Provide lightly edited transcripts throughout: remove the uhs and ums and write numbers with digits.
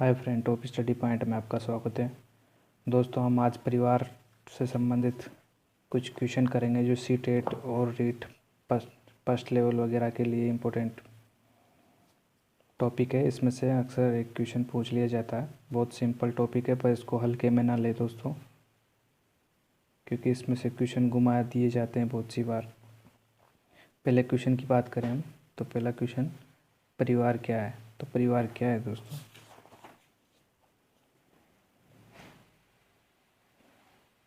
Hi friend, top study point में आपका स्वागत है। दोस्तों, हम आज परिवार से संबंधित कुछ क्वेश्चन करेंगे जो सी टेट और रीट फर्स्ट लेवल वगैरह के लिए इम्पोर्टेंट टॉपिक है। इसमें से अक्सर एक क्वेश्चन पूछ लिया जाता है। बहुत सिंपल टॉपिक है, पर इसको हल्के में ना ले दोस्तों, क्योंकि इसमें से क्वेश्चन घुमा दिए जाते हैं बहुत सी बार। पहले क्वेश्चन की बात करें हम, तो पहला क्वेश्चन, परिवार क्या है? तो परिवार क्या है दोस्तों?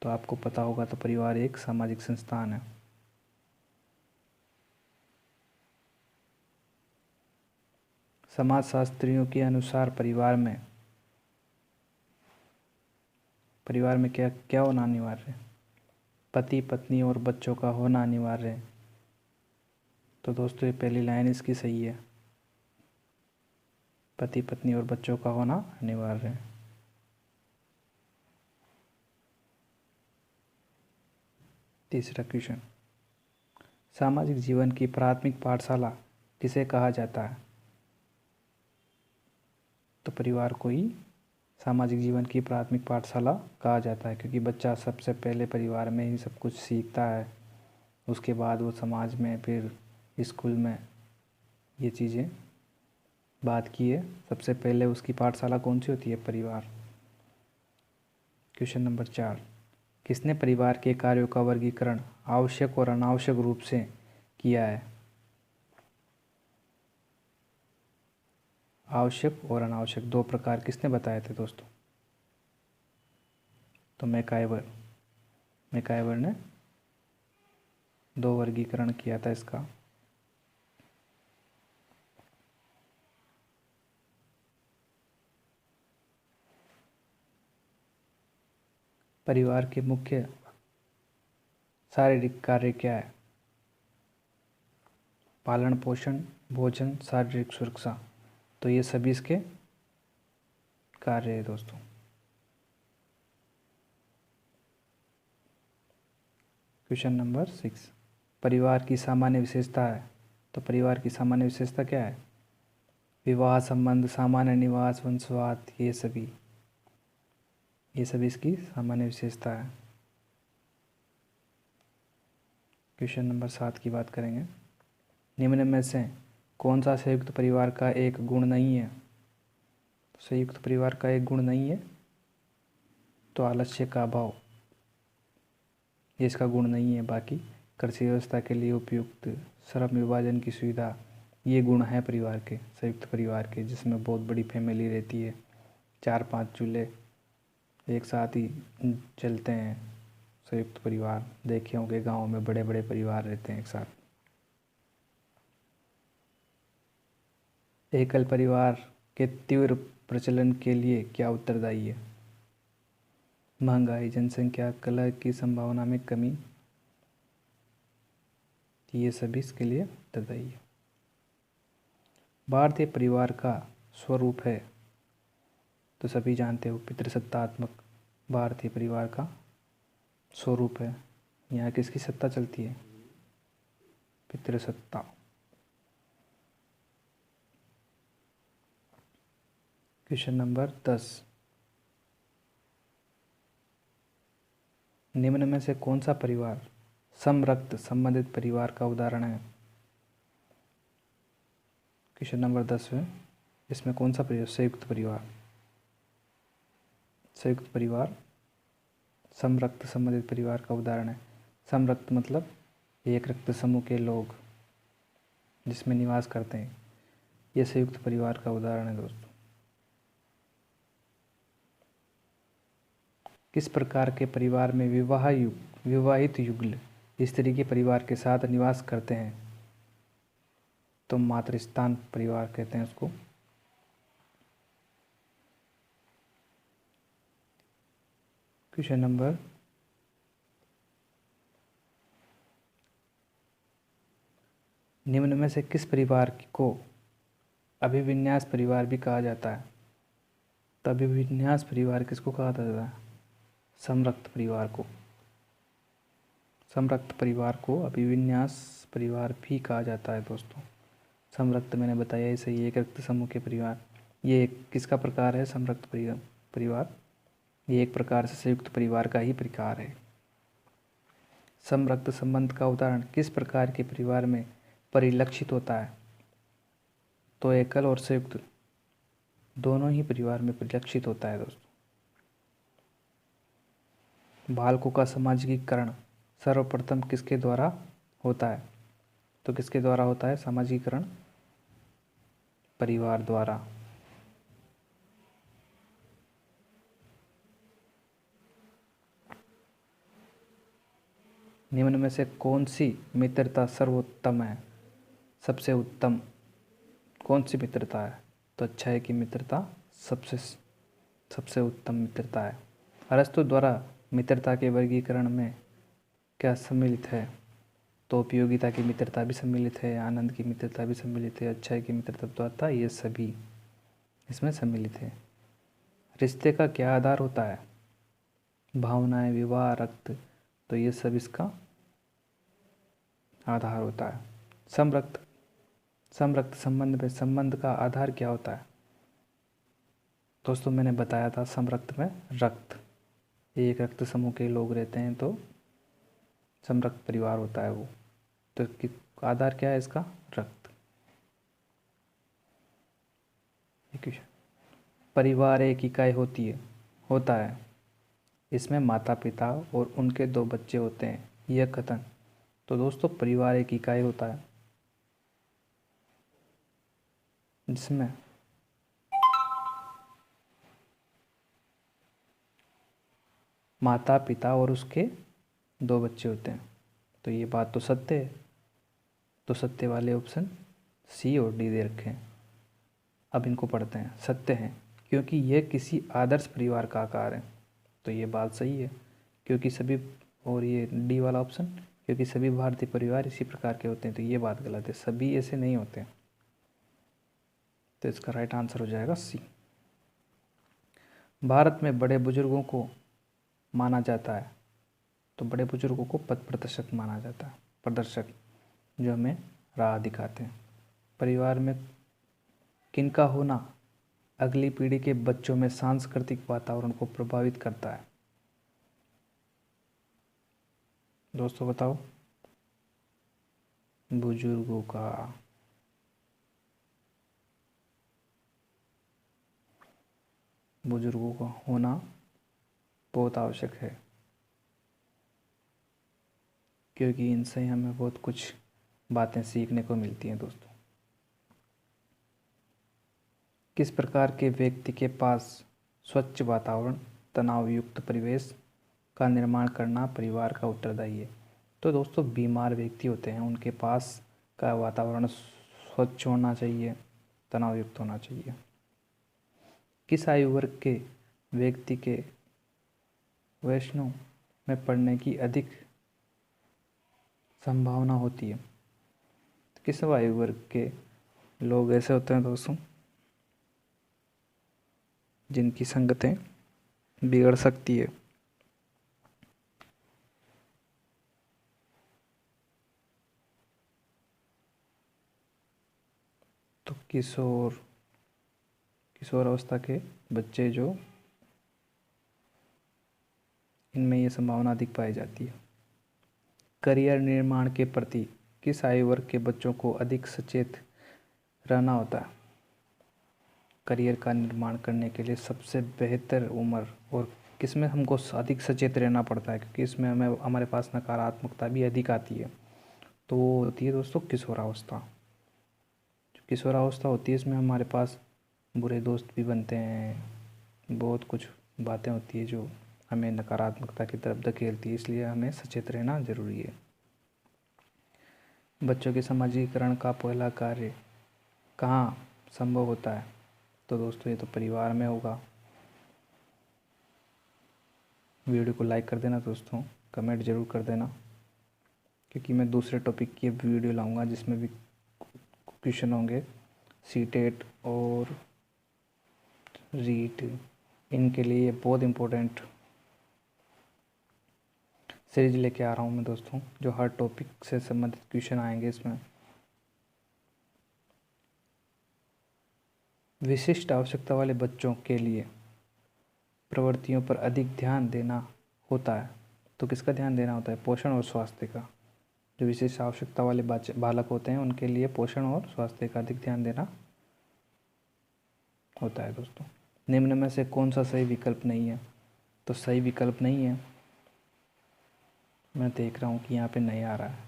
तो आपको पता होगा, तो परिवार एक सामाजिक संस्थान है। समाजशास्त्रियों के अनुसार परिवार में क्या क्या होना अनिवार्य है? पति पत्नी और बच्चों का होना अनिवार्य है। तो दोस्तों, ये पहली लाइन इसकी सही है, पति पत्नी और बच्चों का होना अनिवार्य है। तीसरा क्वेश्चन, सामाजिक जीवन की प्राथमिक पाठशाला किसे कहा जाता है? तो परिवार को ही सामाजिक जीवन की प्राथमिक पाठशाला कहा जाता है, क्योंकि बच्चा सबसे पहले परिवार में ही सब कुछ सीखता है। उसके बाद वो समाज में, फिर स्कूल में ये चीज़ें बात की है। सबसे पहले उसकी पाठशाला कौन सी होती है? परिवार। क्वेश्चन नंबर 4, किसने परिवार के कार्यों का वर्गीकरण आवश्यक और अनावश्यक रूप से किया है? आवश्यक और अनावश्यक दो प्रकार किसने बताए थे दोस्तों? तो मैकाइवर ने दो वर्गीकरण किया था इसका। परिवार के मुख्य शारीरिक कार्य क्या है? पालन पोषण, भोजन, शारीरिक सुरक्षा। तो ये सभी इसके कार्य है दोस्तों। क्वेश्चन नंबर 6, परिवार की सामान्य विशेषता है। तो परिवार की सामान्य विशेषता क्या है? विवाह संबंध, सामान्य निवास, वंशवाद, ये सभी इसकी सामान्य विशेषता है। क्वेश्चन नंबर 7 की बात करेंगे, निम्न में से कौन सा संयुक्त परिवार का एक गुण नहीं है? संयुक्त परिवार का एक गुण नहीं है, तो आलस्य का अभाव, ये इसका गुण नहीं है। बाकी कृषि व्यवस्था के लिए उपयुक्त श्रम विभाजन की सुविधा, ये गुण है परिवार के, संयुक्त परिवार के, जिसमें बहुत बड़ी फैमिली रहती है। 4-5 चूल्हे एक साथ ही चलते हैं। संयुक्त परिवार देखे होंगे, गाँव में बड़े बड़े परिवार रहते हैं एक साथ। एकल परिवार के तीव्र प्रचलन के लिए क्या उत्तरदायी है? महंगाई, जनसंख्या, कलह की संभावना में कमी, ये सभी इसके लिए उत्तरदायी है। भारतीय परिवार का स्वरूप है, तो सभी जानते हो, पितृसत्तात्मक भारतीय परिवार का स्वरूप है। यहाँ किसकी सत्ता चलती है? पितृसत्ता। क्वेश्चन नंबर 10, निम्न में से कौन सा परिवार समरक्त संबंधित परिवार का उदाहरण है? क्वेश्चन नंबर 10 है, इसमें कौन सा परिवार संयुक्त परिवार समरक्त संबंधित परिवार का उदाहरण है। समरक्त मतलब एक रक्त समूह के लोग जिसमें निवास करते हैं, ये संयुक्त परिवार का उदाहरण है दोस्तों। किस प्रकार के परिवार में विवाहित युगल स्त्री के परिवार के साथ निवास करते हैं? तो मातृस्थान परिवार कहते हैं उसको। क्वेश्चन नंबर, निम्न में से किस परिवार को अभिविन्यास परिवार भी कहा जाता है? तो अभिविन्यास परिवार किसको कहा जाता है? समरक्त परिवार को अभिविन्यास परिवार भी कहा जाता है दोस्तों। समरक्त मैंने बताया ही सही, एक रक्त समूह के परिवार। ये किसका प्रकार है? संयुक्त परिवार। ये एक प्रकार से संयुक्त परिवार का ही प्रकार है। समरक्त संबंध का उदाहरण किस प्रकार के परिवार में परिलक्षित होता है? तो एकल और संयुक्त दोनों ही परिवार में परिलक्षित होता है दोस्तों। बालकों का सामाजिकीकरण सर्वप्रथम किसके द्वारा होता है? तो किसके द्वारा होता है सामाजिकीकरण? परिवार द्वारा। निम्न में से कौन सी मित्रता सर्वोत्तम है? सबसे उत्तम कौन सी मित्रता है? तो अच्छाई की मित्रता सबसे उत्तम मित्रता है। अरस्तु द्वारा मित्रता के वर्गीकरण में क्या सम्मिलित है? तो उपयोगिता की मित्रता भी सम्मिलित है, आनंद की मित्रता भी सम्मिलित है, अच्छाई की मित्रता, ये सभी इसमें सम्मिलित है। रिश्ते का क्या आधार होता है? भावनाएं, विवाह, रक्त, तो ये सब इसका आधार होता है। समरक्त संबंध में संबंध का आधार क्या होता है? दोस्तों मैंने बताया था समरक्त में रक्त, एक रक्त समूह के लोग रहते हैं तो समरक्त परिवार होता है वो। तो आधार क्या है इसका? रक्त। परिवार एक इकाई होता है। इसमें माता पिता और उनके 2 बच्चे होते हैं, यह कथन। तो दोस्तों परिवार एक इकाई होता है जिसमें माता पिता और उसके 2 बच्चे होते हैं। तो ये बात तो सत्य है। तो सत्य वाले ऑप्शन सी और डी दे रखे हैं। अब इनको पढ़ते हैं। सत्य है क्योंकि यह किसी आदर्श परिवार का आकार है। तो ये बात सही है क्योंकि सभी, और ये डी वाला ऑप्शन क्योंकि सभी भारतीय परिवार इसी प्रकार के होते हैं। तो ये बात गलत है, सभी ऐसे नहीं होते। तो इसका राइट आंसर हो जाएगा सी। भारत में बड़े बुजुर्गों को माना जाता है। तो बड़े बुजुर्गों को पथ प्रदर्शक माना जाता है, प्रदर्शक जो हमें राह दिखाते हैं। परिवार में किनका होना अगली पीढ़ी के बच्चों में सांस्कृतिक वातावरण को प्रभावित करता है? दोस्तों बताओ। बुजुर्गों का। बुजुर्गों का होना बहुत आवश्यक है क्योंकि इनसे हमें बहुत कुछ बातें सीखने को मिलती हैं दोस्तों। किस प्रकार के व्यक्ति के पास स्वच्छ वातावरण, तनाव युक्त परिवेश का निर्माण करना परिवार का उत्तरदायी है? तो दोस्तों बीमार व्यक्ति होते हैं उनके पास का वातावरण स्वच्छ होना चाहिए, तनाव युक्त होना चाहिए। किस आयु वर्ग के व्यक्ति के वैष्णव में पड़ने की अधिक संभावना होती है? किस आयु वर्ग के लोग ऐसे होते हैं दोस्तों जिनकी संगतें बिगड़ सकती है? तो किशोर अवस्था के बच्चे जो, इनमें ये संभावना अधिक पाई जाती है। करियर निर्माण के प्रति किस आयु वर्ग के बच्चों को अधिक सचेत रहना होता है? करियर का निर्माण करने के लिए सबसे बेहतर उम्र और किसमें हमको अधिक सचेत रहना पड़ता है क्योंकि इसमें हमें हमारे पास नकारात्मकता भी अधिक आती है। तो वो होती है दोस्तों किशोरावस्था। जो किशोरावस्था होती है इसमें हमारे पास बुरे दोस्त भी बनते हैं, बहुत कुछ बातें होती है जो हमें नकारात्मकता की तरफ धकेलती है, इसलिए हमें सचेत रहना ज़रूरी है। बच्चों के समाजीकरण का पहला कार्य कहाँ संभव होता है? तो दोस्तों ये तो परिवार में होगा। वीडियो को लाइक कर देना दोस्तों, कमेंट ज़रूर कर देना क्योंकि मैं दूसरे टॉपिक की वीडियो लाऊंगा जिसमें भी क्वेश्चन होंगे सीटेट और रीट, इनके लिए ये बहुत इम्पोर्टेंट सीरीज लेके आ रहा हूँ मैं दोस्तों, जो हर टॉपिक से संबंधित क्वेश्चन आएंगे इसमें। विशिष्ट आवश्यकता वाले बच्चों के लिए प्रवृत्तियों पर अधिक ध्यान देना होता है। तो किसका ध्यान देना होता है? पोषण और स्वास्थ्य का। जो विशेष आवश्यकता वाले बालक होते हैं उनके लिए पोषण और स्वास्थ्य का अधिक ध्यान देना होता है दोस्तों। निम्न में से कौन सा सही विकल्प नहीं है? तो सही विकल्प नहीं है, मैं देख रहा हूँ कि यहाँ पे नहीं आ रहा है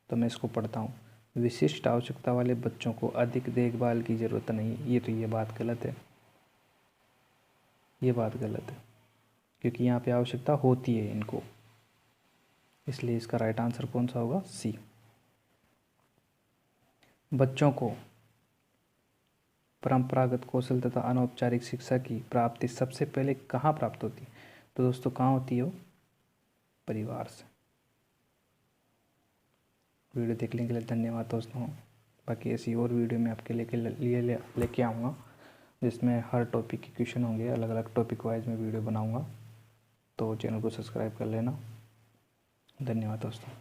तो मैं इसको पढ़ता हूँ। विशिष्ट आवश्यकता वाले बच्चों को अधिक देखभाल की ज़रूरत नहीं। ये बात गलत है, ये बात गलत है, क्योंकि यहाँ पे आवश्यकता होती है इनको, इसलिए इसका राइट आंसर कौन सा होगा? सी। बच्चों को परंपरागत कौशल तथा अनौपचारिक शिक्षा की प्राप्ति सबसे पहले कहाँ प्राप्त होती है? तो दोस्तों कहाँ होती है वो? परिवार से। वीडियो देखने के लिए धन्यवाद दोस्तों। बाकी ऐसी और वीडियो मैं आपके लेके आऊँगा जिसमें हर टॉपिक के क्वेश्चन होंगे, अलग अलग टॉपिक वाइज मैं वीडियो बनाऊँगा। तो चैनल को सब्सक्राइब कर लेना। धन्यवाद दोस्तों।